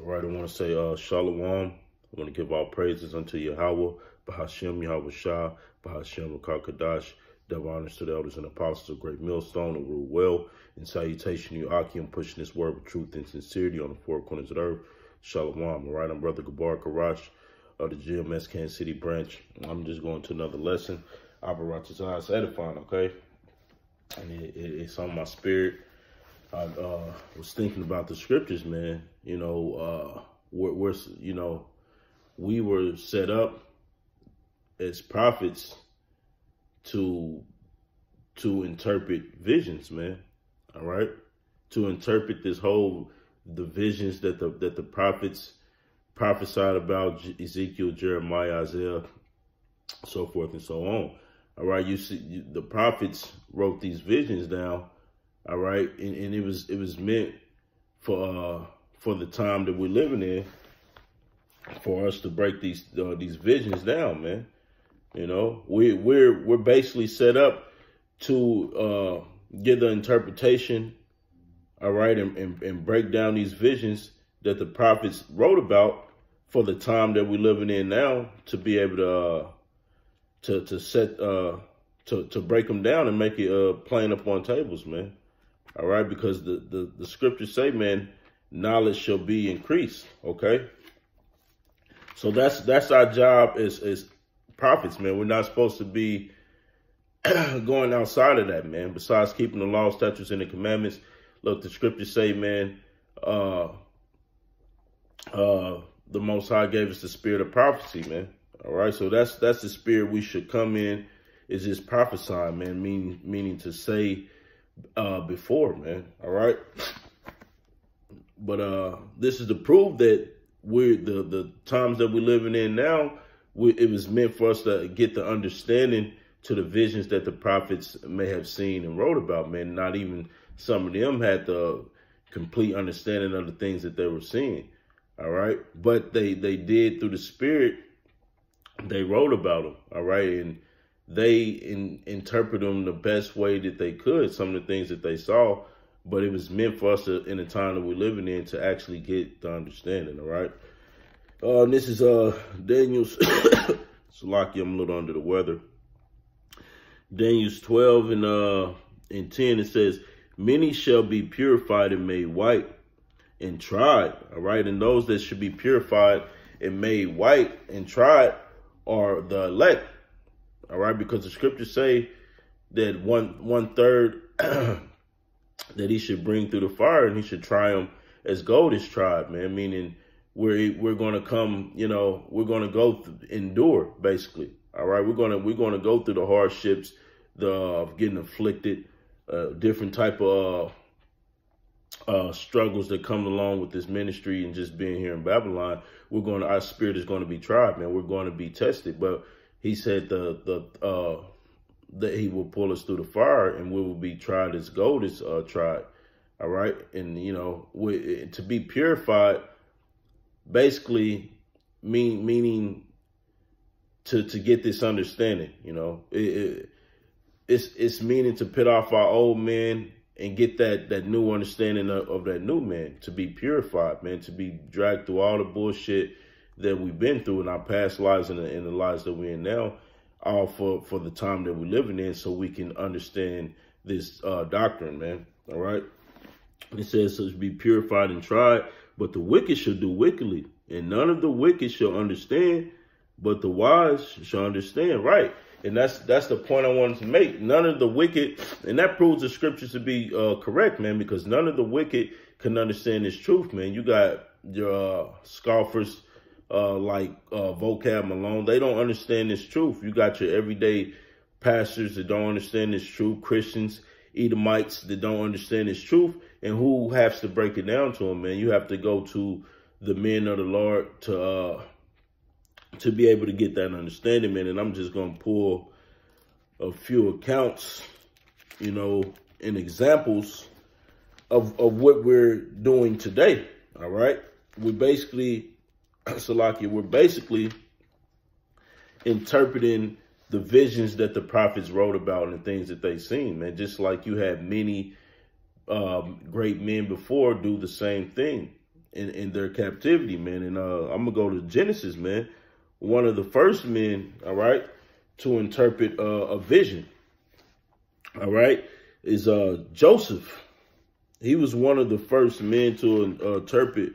All right, I want to say Shalom. I want to give all praises unto Yahweh, Bahashem, Yahweh Shah, Bahashem, Rakakadash. Double honors to the elders and apostles of Great Millstone and rule well. In salutation, you Akim, pushing this word with truth and sincerity on the four corners of the earth. Shalom. All right, I'm Brother Gabar Karash of the GMS Kansas City branch. I'm just going to another lesson. Abaratazah edifying, okay? And it's on my spirit. I was thinking about the scriptures, man. You know, we were set up as prophets to interpret visions, man. All right, to interpret the visions that the prophets prophesied about, Ezekiel, Jeremiah, Isaiah, so forth and so on. All right, you see, the prophets wrote these visions down. All right, and it was meant for the time that we're living in, for us to break these visions down, man. You know, we're basically set up to give the interpretation, all right, and break down these visions that the prophets wrote about for the time that we're living in now, to be able to break them down and make it plain up on tables, man. All right, because the scriptures say, man, knowledge shall be increased. Okay, so that's our job as prophets, man. We're not supposed to be going outside of that, man. Besides keeping the law, statutes, and the commandments, look, the scriptures say, man, the Most High gave us the spirit of prophecy, man. All right, so that's the spirit we should come in, is just prophesying, man, meaning to say before, man. All right, but this is to prove that we're the times that we're living in now. It was meant for us to get the understanding to the visions that the prophets may have seen and wrote about, man. Not even some of them had the complete understanding of the things that they were seeing. All right, but they did, through the spirit, they wrote about them. All right, and they interpret them the best way that they could, some of the things that they saw, but it was meant for us to, in the time that we're living in, to actually get the understanding. All right. This is Daniel's Salaki, I'm a little under the weather. Daniel's 12 and 10, it says, many shall be purified and made white and tried. All right, and those that should be purified and made white and tried are the elect. All right, because the scriptures say that one third that he should bring through the fire, and he should try them as gold is tried, man. Meaning we're going to come, you know, we're going to endure, basically. All right, we're going to go through the hardships, of getting afflicted, different type of struggles that come along with this ministry and just being here in Babylon. Our spirit is going to be tried, man. We're going to be tested, but he said that he will pull us through the fire, and we will be tried as gold is tried. All right, and you know, to be purified, basically meaning to get this understanding. You know, it's meaning to put off our old man and get that new understanding of that new man, to be purified, man, to be dragged through all the bullshit that we've been through in our past lives and the lives that we're in now, all for the time that we're living in, so we can understand this doctrine, man. All right. It says to be purified and tried, but the wicked shall do wickedly, and none of the wicked shall understand, but the wise shall understand. Right. And that's the point I wanted to make. None of the wicked, and that proves the scriptures to be correct, man, because none of the wicked can understand this truth, man. You got your scoffers like Vocab Malone. They don't understand this truth. You got your everyday pastors that don't understand this truth, Christians, Edomites that don't understand this truth. And who has to break it down to them, man? You have to go to the men of the Lord to be able to get that understanding, man. And I'm just going to pull a few accounts, you know, and examples of what we're doing today. All right. We're basically, Salaki, we're basically interpreting the visions that the prophets wrote about and the things that they seen, man. Just like you had many great men before do the same thing. in their captivity, man. And I'm gonna go to Genesis, man. One of the first men, all right, to interpret a vision, all right, is Joseph. He was one of the first men to interpret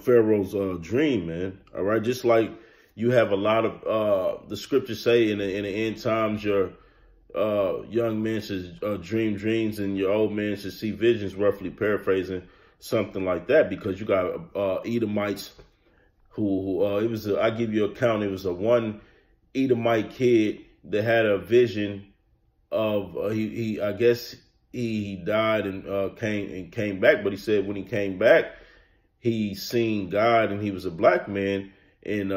Pharaoh's dream, man. All right, just like you have a lot of the scriptures say in the end times, your young men should dream dreams and your old man should see visions, roughly paraphrasing something like that, because you got Edomites who it was I give you a count. It was a one Edomite kid that had a vision of I guess he died and came back, but he said when he came back, he seen God and he was a black man, and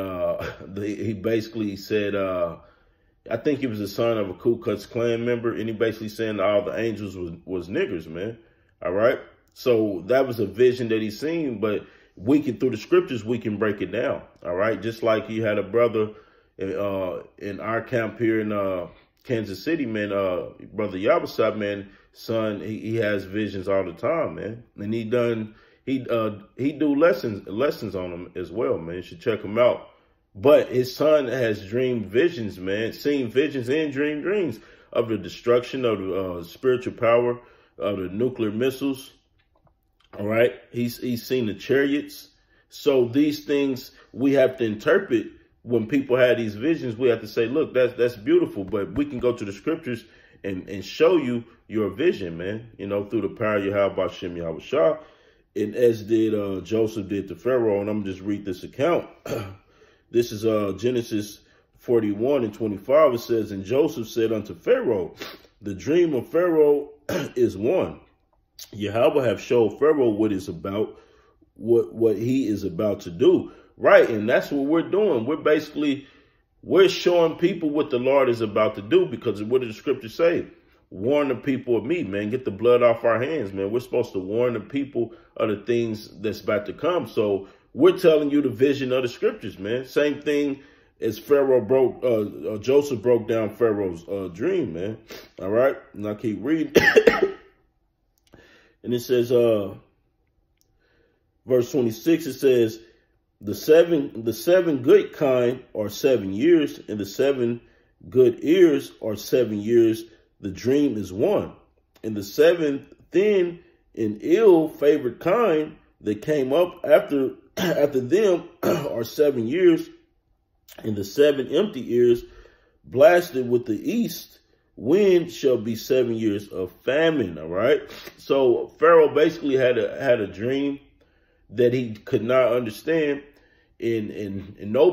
he basically said I think he was the son of a Ku Klux Klan member, and he basically saying all the angels was niggers, man. All right, so that was a vision that he seen, but through the scriptures we can break it down. All right, just like you had a brother in our camp here in Kansas City, man, brother Yabasab, man, son, he has visions all the time, man, and he do lessons on them as well, man. You should check him out. But his son has dreamed visions, man, seen visions and dreamed dreams of the destruction of the spiritual power of the nuclear missiles. All right, he's seen the chariots. So these things we have to interpret. When people have these visions, we have to say, look, that's beautiful, but we can go to the scriptures and show you your vision, man, you know, through the power of Yahweh Shem Yahweh Shah, and as did Joseph did to Pharaoh. And I'm just read this account. This is Genesis 41:25. It says, and Joseph said unto Pharaoh, the dream of Pharaoh is one. Yahweh have showed Pharaoh what is about, what he is about to do. Right, and that's what we're doing. We're showing people what the Lord is about to do, because what did the scripture say? Warn the people of me, man. Get the blood off our hands, man. We're supposed to warn the people of the things that's about to come. So we're telling you the vision of the scriptures, man. Same thing as Joseph broke down Pharaoh's dream, man. All right, and I keep reading. And it says, verse 26, it says, the seven good kind are 7 years, and the 7 good ears are 7 years. The dream is one. And the 7 thin and ill-favored kind that came up after them are 7 years, and the 7 empty ears blasted with the east wind shall be 7 years of famine. All right. So Pharaoh basically had a dream that he could not understand, and no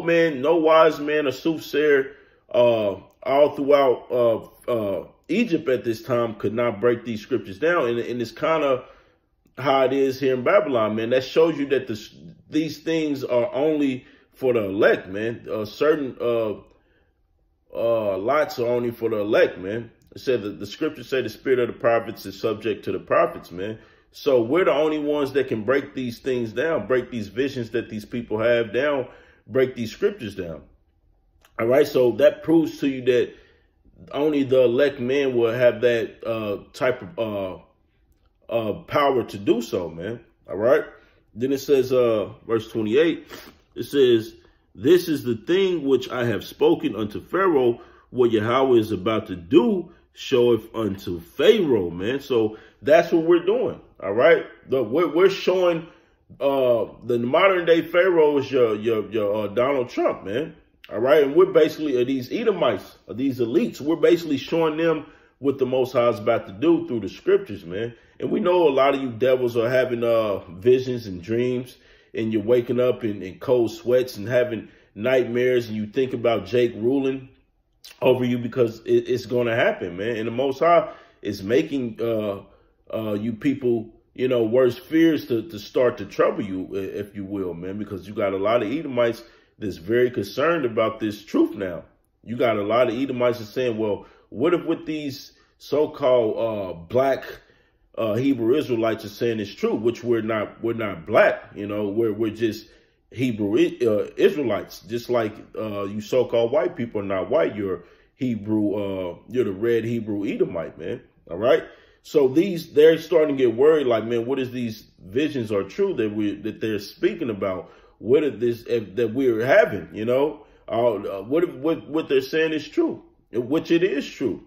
wise man or soothsayer all throughout Egypt at this time could not break these scriptures down. And it's kind of how it is here in Babylon, man. That shows you that these things are only for the elect, man. Certain lots are only for the elect, man. It said that the scriptures say the spirit of the prophets is subject to the prophets, man. So we're the only ones that can break these things down, break these visions that these people have down, break these scriptures down. All right. So that proves to you that only the elect man will have that type of power to do so, man. All right. Then it says, verse 28, it says, this is the thing which I have spoken unto Pharaoh, what Yahweh is about to do, showeth unto Pharaoh, man. So that's what we're doing. All right. We're showing the modern day Pharaoh is your Donald Trump, man. All right. And we're basically these Edomites, these elites. We're basically showing them what the Most High is about to do through the scriptures, man. And we know a lot of you devils are having visions and dreams, and you're waking up in cold sweats and having nightmares, and you think about Jake ruling over you, because it's going to happen, man. And the Most High is making you people, you know, worse fears to start to trouble you, if you will, man, because you got a lot of Edomites that's very concerned about this truth now. You got a lot of Edomites that's saying, well, what if with these so-called black Hebrew Israelites are saying it's true, which we're not black, you know, we're just Hebrew Israelites, just like you so-called white people are not white. You're Hebrew, you're the red Hebrew Edomite, man. All right. So they're starting to get worried, like, man, what is these visions are true that they're speaking about? What is this that we're having? You know, what they're saying is true, which it is true.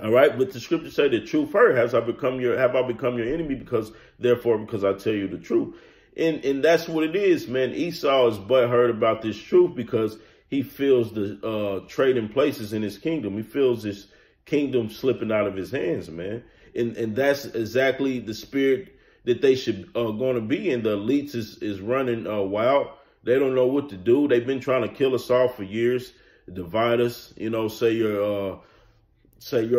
All right, but the scripture say the truth hurt. Have I become your enemy because I tell you the truth? And that's what it is, man. Esau is butthurt about this truth because he feels the trading places in his kingdom. He feels his kingdom slipping out of his hands, man. And that's exactly the spirit that they should going to be in. The elites is running wild. They don't know what to do. They've been trying to kill us all for years, divide us. You know, say you're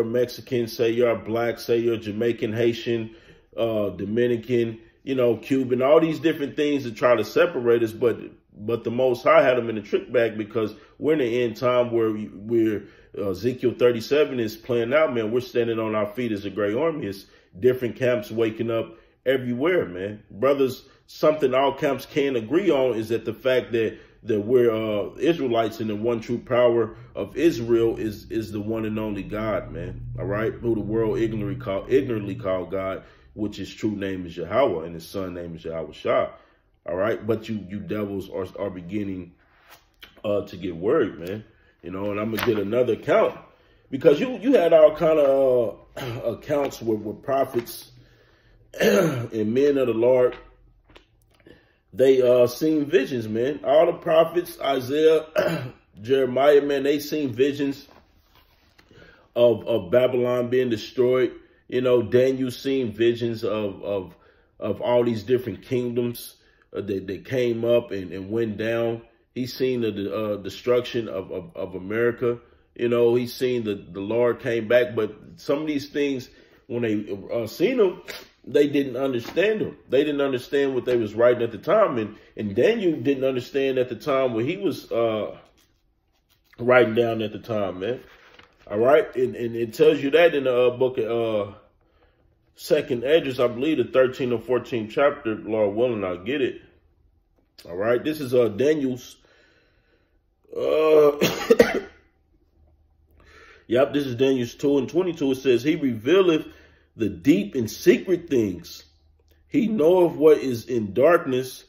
Mexican, say you're black, say you're Jamaican, Haitian, Dominican, you know, Cuban, all these different things to try to separate us. But the Most High had them in a trick bag because we're in the end time where we're Ezekiel 37 is playing out, man. We're standing on our feet as a great army. It's different camps waking up everywhere, man. Brothers, something all camps can agree on is that the fact that we're Israelites and the one true power of Israel is the one and only God, man. All right, who the world ignorantly called God, which his true name is Yahweh and his son name is Yahweh Shah. All right, but you devils are beginning to get worried, man. You know, and I'm gonna get another account because you had all kind of accounts with prophets and men of the Lord. They seen visions, man. All the prophets, Isaiah, Jeremiah, man, they seen visions of Babylon being destroyed. You know, Daniel seen visions of all these different kingdoms that came up and went down. He's seen the destruction of America. You know, he's seen the Lord came back. But some of these things, when they seen them, they didn't understand them. They didn't understand what they was writing at the time. And Daniel didn't understand at the time what he was writing down at the time, man. All right. And it tells you that in the book of Second Esdras, I believe the 13th or 14th chapter, Lord willing, I'll get it. All right. This is Daniel's. Yep, this is Daniel's 2:22. It says, he revealeth the deep and secret things. He knoweth what is in darkness,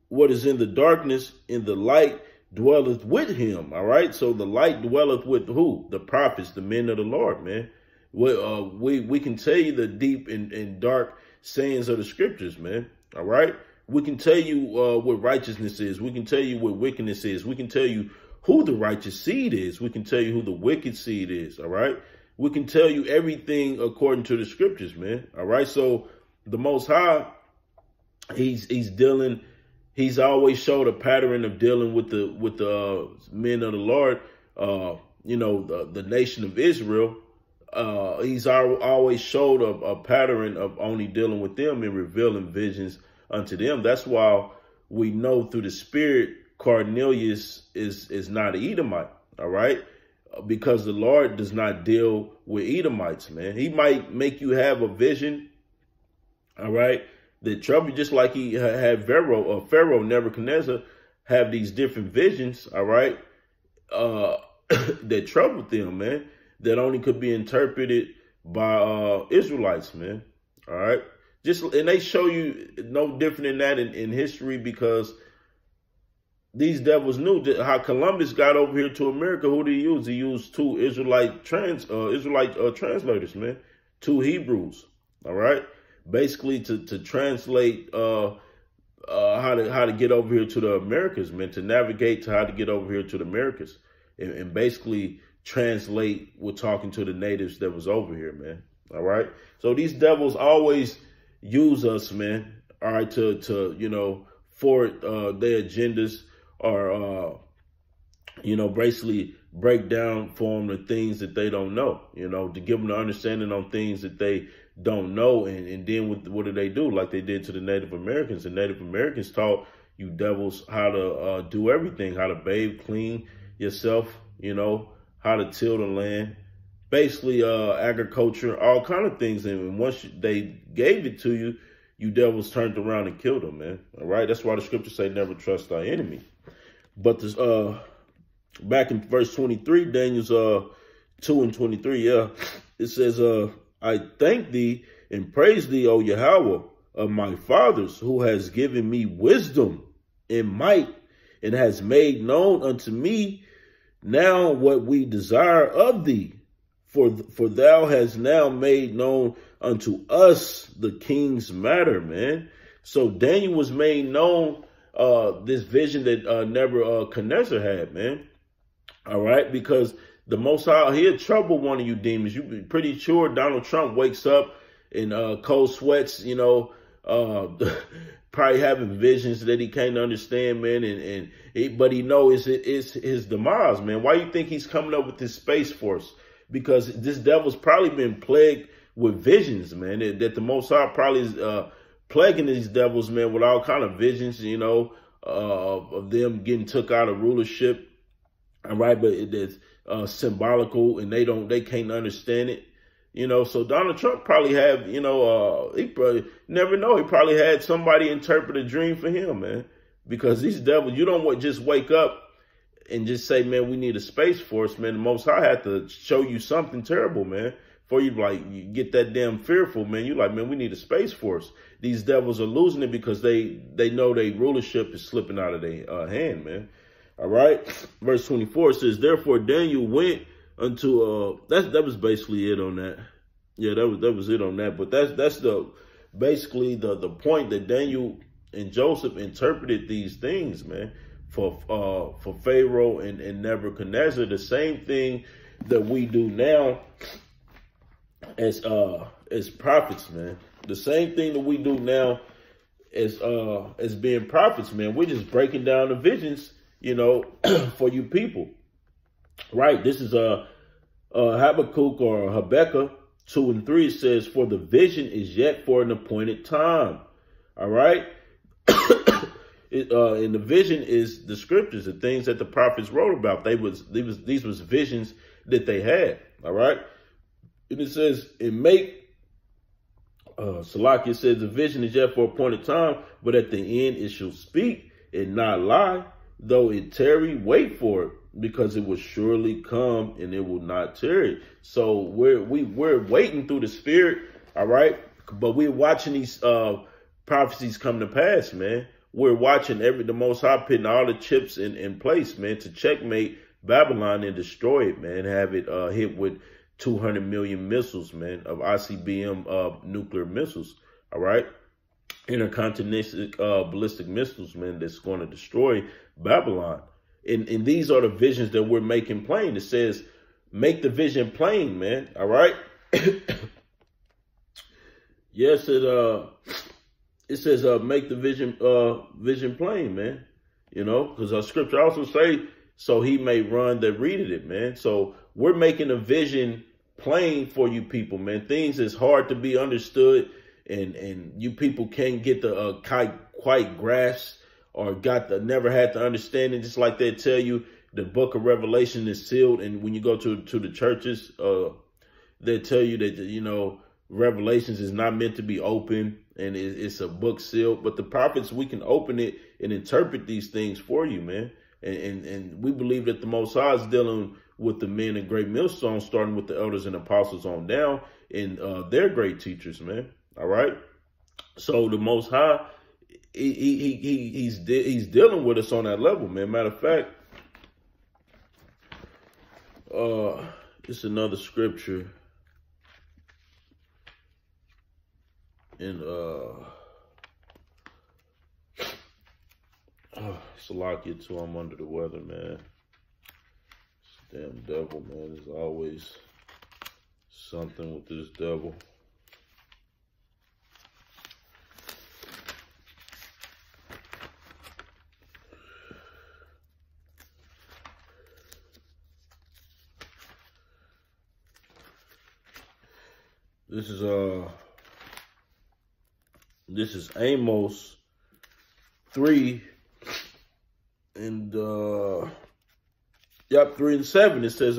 what is in the darkness, and the light dwelleth with him. All right. So the light dwelleth with who? The prophets, the men of the Lord, man. We can tell you the deep and dark sayings of the scriptures, man. All right. We can tell you what righteousness is. We can tell you what wickedness is. We can tell you who the righteous seed is. We can tell you who the wicked seed is. All right. We can tell you everything according to the scriptures, man. All right. So the Most High, he's always showed a pattern of dealing with the men of the Lord. You know, the nation of Israel. He's always showed a pattern of only dealing with them and revealing visions unto them. That's why we know through the Spirit Cornelius is not an Edomite. All right. Because the Lord does not deal with Edomites, man. He might make you have a vision, all right, that trouble, just like he had Pharaoh Nebuchadnezzar have these different visions, all right, that troubled them, man, that only could be interpreted by Israelites, man, all right. And they show you no different than that in history because these devils knew that how Columbus got over here to America. Who did he use? He used two Israelite translators, man, two Hebrews. All right, basically to translate how to get over here to the Americas, man, to navigate to how to get over here to the Americas, and basically translate with talking to the natives that was over here, man. All right, so these devils always use us, man. All right, to you know, for their agendas. Or, you know, basically break down for them the things that they don't know, you know, to give them the understanding on things that they don't know. And then what do they do? Like they did to the Native Americans. The Native Americans taught you devils how to do everything, how to bathe, clean yourself, you know, how to till the land, basically agriculture, all kind of things. And once they gave it to you, you devils turned around and killed them, man. All right. That's why the scriptures say never trust thy enemy. But this, back in verse 23, Daniel's 2:23, yeah, it says, I thank thee and praise thee, O Yahweh, of my fathers, who has given me wisdom and might, and has made known unto me now what we desire of thee. For thou hast now made known unto us the king's matter, man. So Daniel was made known this vision that Nebuchadnezzar had, man. All right, because the Most High, he'll trouble one of you demons. You be pretty sure Donald Trump wakes up in cold sweats, you know, probably having visions that he can't understand, man. But he knows it's his demise, man. Why you think he's coming up with this Space Force? Because this devil's probably been plagued with visions, man. That the Most High probably is plaguing these devils, man, with all kind of visions, you know, of them getting took out of rulership. All right, but it's symbolical, and they can't understand it, you know. So Donald Trump probably have, you know, he probably never know. He probably had somebody interpret a dream for him, man. Because these devils, you don't just wake up and just say, man, we need a Space Force, man. The Most High had to show you something terrible, man, before you get that damn fearful, man. You like, man, we need a Space Force. These devils are losing it because they know their rulership is slipping out of their hand, man. All right. Verse 24 says, therefore Daniel went unto, that was basically it on that. Yeah, that was it on that. But that's basically the point, that Daniel and Joseph interpreted these things, man, for Pharaoh and Nebuchadnezzar. The same thing that we do now as prophets, man. The same thing that we do now as being prophets, man. We're just breaking down the visions, you know, for you people. Right. This is Habakkuk or Habakkuk 2 and 3. It says, for the vision is yet for an appointed time. All right. And the vision is the scriptures, the things that the prophets wrote about. These was visions that they had. All right. And it says, Salakia says, the vision is yet for appointed time, but at the end it shall speak and not lie. Though it tarry, wait for it, because it will surely come and it will not tarry. So we're waiting through the Spirit, all right? But we're watching these prophecies come to pass, man. We're watching the Most High putting all the chips in place, man, to checkmate Babylon and destroy it, man. Have it hit with 200 million missiles, man, of ICBM nuclear missiles, all right? Intercontinental ballistic missiles, man, that's going to destroy Babylon. And these are the visions that we're making plain. It says, make the vision plain, man. All right. Yes, it says make the vision plain, man. You know, because our scripture also say, so he may run that readeth it, man. So we're making a vision plain for you people, man. Things that's hard to be understood, and you people can't get the quite grasp, or never had to understand it. Just like they tell you the book of Revelation is sealed, and when you go to the churches, they tell you that, you know, Revelations is not meant to be open, and it's a book sealed. But the prophets, we can open it and interpret these things for you, man. And we believe that the Most High is dealing with the men in great millstones, starting with the elders and apostles on down, and they're great teachers, man. All right. So the Most High, he's dealing with us on that level, man. Matter of fact, it's another scripture in Salakia too. I'm under the weather, man. This damn devil, man. There's always something with this devil. This is Amos 3 and 3 and 7. It says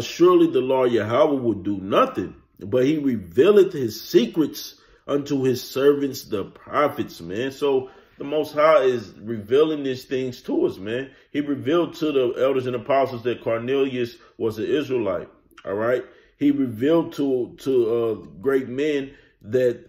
surely the Lord Yahweh will do nothing, but he revealeth his secrets unto his servants the prophets, man. So the Most High is revealing these things to us, man. He revealed to the elders and apostles that Cornelius was an Israelite. All right. He revealed to great men that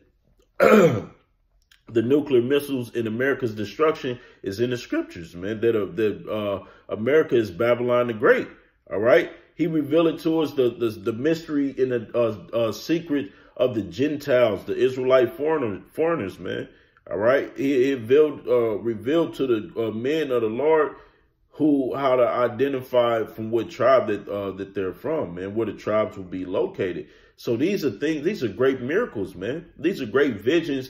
the nuclear missiles in America's destruction is in the scriptures, man. That America is Babylon the Great. All right. He revealed it to us, the mystery in the secret of the Gentiles, the Israelite foreigners, man. All right. He revealed to the men of the Lord how to identify from what tribe that they're from, man, where the tribes will be located. So these are great miracles, man. These are great visions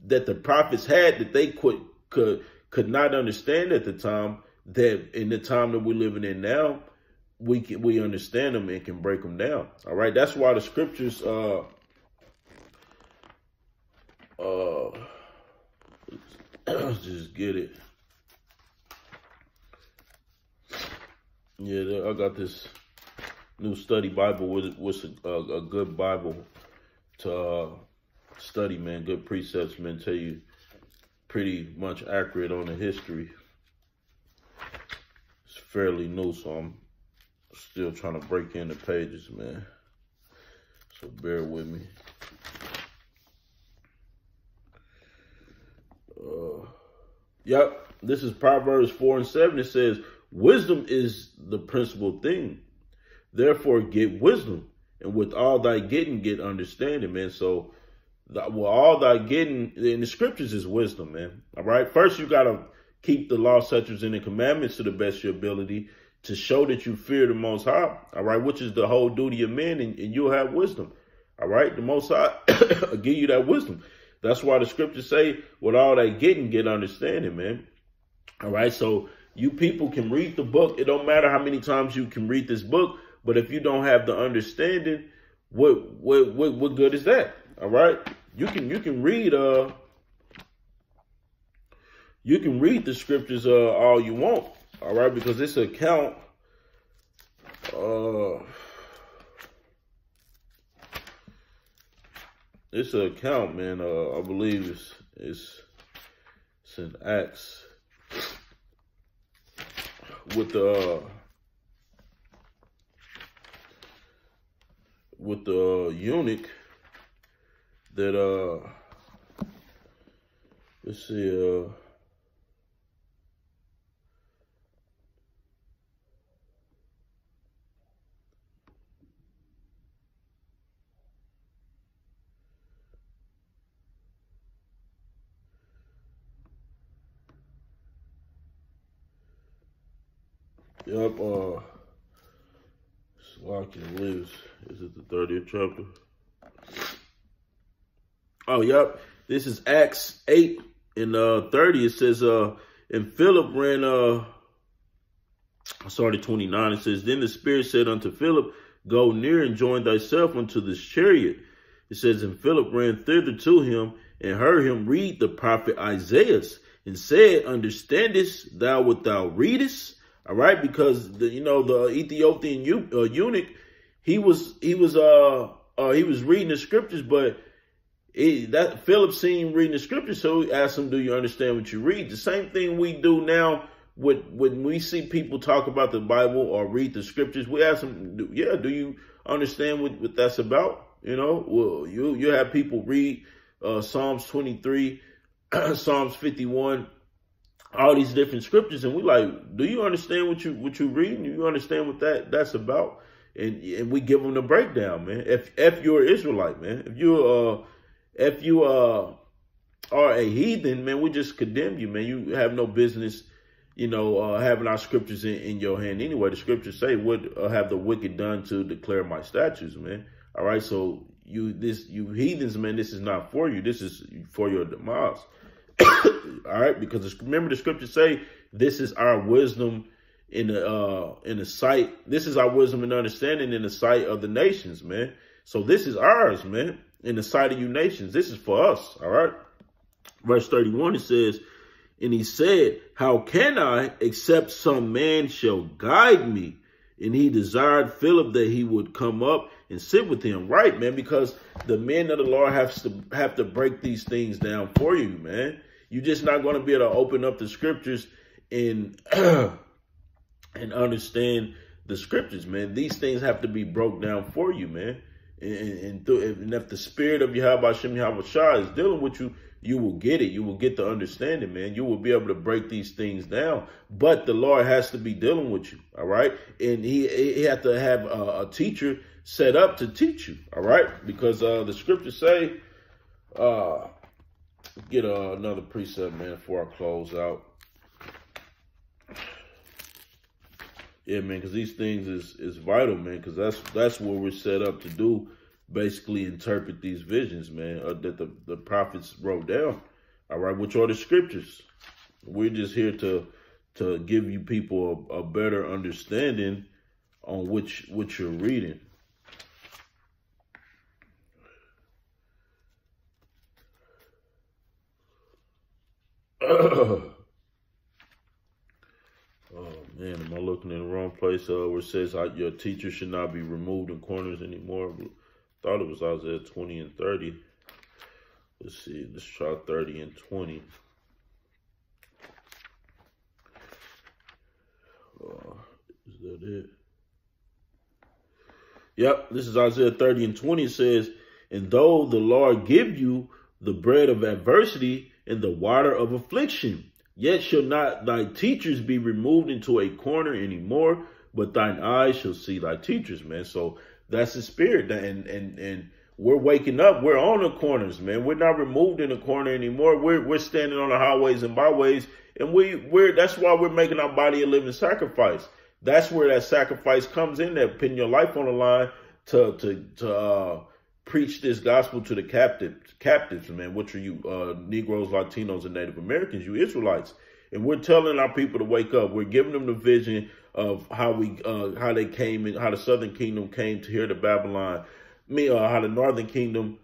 that the prophets had that they could not understand at the time, that in the time that we're living in now, we understand them and can break them down. All right. That's why the scriptures, let's just get it. Yeah, I got this new study Bible with a good Bible to study, man. Good precepts, man. Tell you pretty much accurate on the history. It's fairly new, so I'm still trying to break in the pages, man. So bear with me. Yep, this is Proverbs 4:7. It says, wisdom is the principal thing. Therefore, get wisdom. And with all thy getting, get understanding, man. So, all thy getting in the scriptures is wisdom, man. All right. First, you got to keep the law, statutes, and the commandments to the best of your ability to show that you fear the Most High. All right. Which is the whole duty of men, and you'll have wisdom. All right. The Most High will give you that wisdom. That's why the scriptures say, with all that getting, get understanding, man. All right. So, you people can read the book. It don't matter how many times you can read this book, but if you don't have the understanding, what good is that? All right, you can read the scriptures all you want. All right, because it's an account. It's an account, man. I believe it's in Acts. With the eunuch that let's see yep, Slakin lives. Is it the 30th chapter? Oh, yep. This is Acts 8 and 30. It says, and Philip ran, 29. It says, then the Spirit said unto Philip, go near and join thyself unto this chariot. It says, and Philip ran thither to him and heard him read the prophet Isaiah and said, understandest thou what thou readest? All right, because the Ethiopian eunuch, he was reading the scriptures, but that Philip seen him reading the scriptures, so he asked him, do you understand what you read? The same thing we do now when we see people talk about the Bible or read the scriptures, we ask them, do you understand what that's about? Well, you have people read Psalms 23, Psalms 51, all these different scriptures, and we like, do you understand what you reading? Do you understand what that's about? And we give them the breakdown, man. If you're an Israelite, man, if you are a heathen, man, we just condemn you, man. You have no business, having our scriptures in your hand anyway. The scriptures say, "Would have the wicked done to declare my statutes," man. All right, so you heathens, man, this is not for you. This is for your demise. All right, because remember the scriptures say, this is our wisdom in the sight. This is our wisdom and understanding in the sight of the nations, man. So this is ours, man, in the sight of you nations. This is for us. All right. Verse 31, it says, and he said, how can I, except some man shall guide me? And he desired Philip that he would come up and sit with him. Right, man, because the men of the Lord have to break these things down for you, man. You're just not going to be able to open up the scriptures and understand the scriptures, man. These things have to be broke down for you, man. And if the spirit of Yahweh Hashem Yahweh Shah is dealing with you, you will get it. You will get the understanding, man. You will be able to break these things down. But the Lord has to be dealing with you, all right? And he had to have a teacher set up to teach you, all right? Because the scriptures say, get another precept, man, before I close out. Yeah, man, because these things is vital, man, because that's what we're set up to do, basically interpret these visions, man, that the prophets wrote down, all right, which are the scriptures. We're just here to give you people a better understanding on what you're reading. Oh, man, am I looking in the wrong place? Where it says your teacher should not be removed in corners anymore. Thought it was Isaiah 20 and 30. Let's see. Let's try 30 and 20. Is that it? Yep, this is Isaiah 30 and 20. It says, and though the Lord give you the bread of adversity and the water of affliction, yet shall not thy teachers be removed into a corner anymore, but thine eyes shall see thy teachers, man. So that's the spirit. And we're waking up. We're on the corners, man. We're not removed in the corner anymore. We're standing on the highways and byways. And that's why we're making our body a living sacrifice. That's where that sacrifice comes in there, putting your life on the line to preach this gospel to the captives, man. Which are you, Negroes, Latinos, and Native Americans, you Israelites. And we're telling our people to wake up. We're giving them the vision of how they came in, how the Southern Kingdom came to here to Babylon. How the Northern Kingdom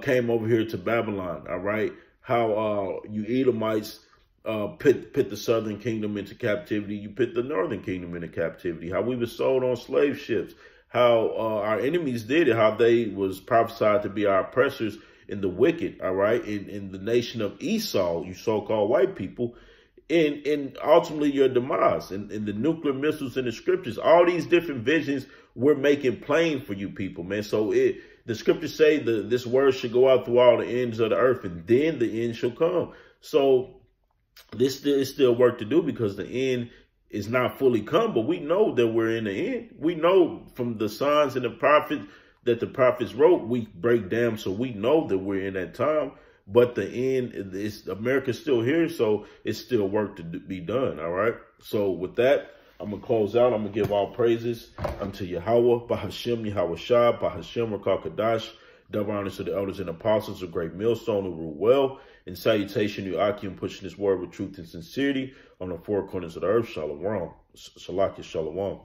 came over here to Babylon. All right, how you Edomites put the Southern Kingdom into captivity. You put the Northern Kingdom into captivity. How we were sold on slave ships. How our enemies did it, how they was prophesied to be our oppressors and the wicked, all right, in the nation of Esau, you so-called white people, and ultimately your demise, and the nuclear missiles in the scriptures, all these different visions we're making plain for you people, man. So the scriptures say this word should go out through all the ends of the earth, and then the end shall come. So this is still work to do, because the end is not fully come, but we know that we're in the end. We know from the signs and the prophets that the prophets wrote, we break down, so we know that we're in that time. But the end is America's still here, so it's still work to be done. All right. So with that, I'm gonna close out. I'm gonna give all praises unto Yahweh, Bahashem Yahweh Shah, Bahashem Rakakadash. Double honors to the elders and apostles, a great millstone who rule well. In salutation, you Akim, pushing this word with truth and sincerity on the four corners of the earth. Shalom. Shalak Shalom.